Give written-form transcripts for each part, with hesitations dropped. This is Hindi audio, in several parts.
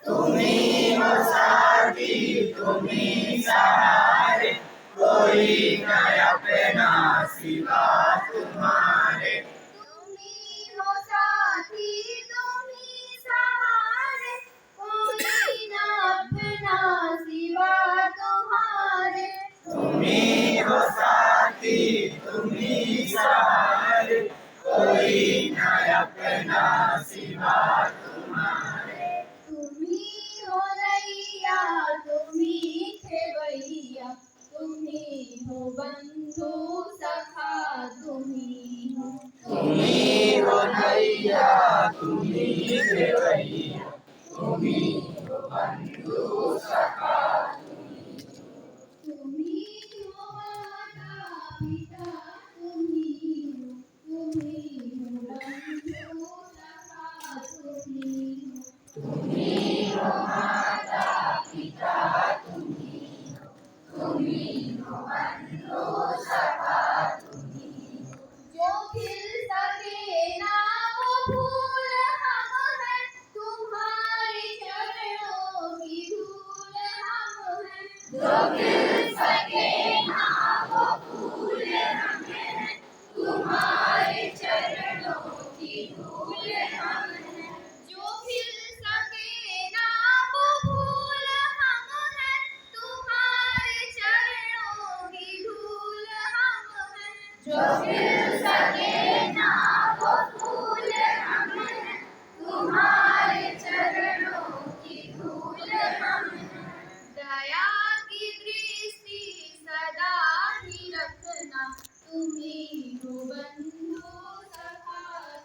तुम्ही हो साथी, तुम्ही सहारे, कोई न अपना सिवा तुम्हारे। तुम्ही हो साथी, तुम्ही सहारे, कोई न अपना सिवा तुम्हारे। तुम्ही हो साथी, तुम्ही सहारे, कोई न अपना सिवा तुम्हारे। तुम्ही हो नैया, तुम्ही खेवैया, तुम्ही हो बंधु सखा, तुम्ही हो। तुम्ही हो नैया, तुम्ही खेवैया, तुम्ही हो बंधु सखा। तुम्ही हो माता पिता, तुम्ही हो, तुम्ही हो बंधु सखा, तुम्ही हो। तुम्ही हो माता पिता, तुम्ही हो, तुम्ही हो बंधु सखा, तुम्ही हो। जो खिल सके ना वो फूल हम हैं, तुम्हारे चरणों की धूल हम हैं। जो खिल सके ना वो फूल हम हैं, तुम्हारे चरणों की धूल हम हैं। जो खिल सके ना वो फूल हम हैं, तुम्हारे चरणों की धूल हम हैं। जो खिल सके ना वो फूल हम हैं, तुम्हारे चरणों की धूल हम हैं। दया की दृष्टि सदा ही रखना, तुम्ही हो बंधु सखा,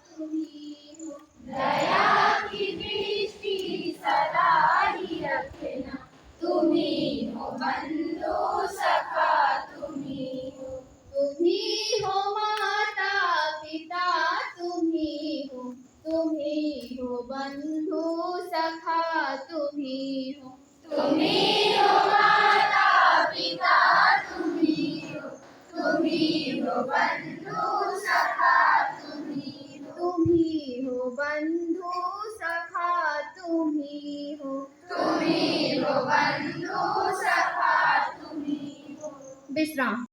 तुम्ही हो। दया की दृष्टि सदा ही रखना, तुम्ही हो बंधु सखा, तुम्ही हो। तुम्ही हो माता पिता, तुम्ही हो, तुम्ही हो बंधु सखा, तुम्ही हो। तुम्ही हो माता पिता, तुम्ही हो, तुम्ही हो बंधु सखा, तुम्ही हो। तुम्ही हो बंधु सखा, तुम्ही हो। तुम्ही हो बंधु सखा, तुम्ही हो। विश्राम।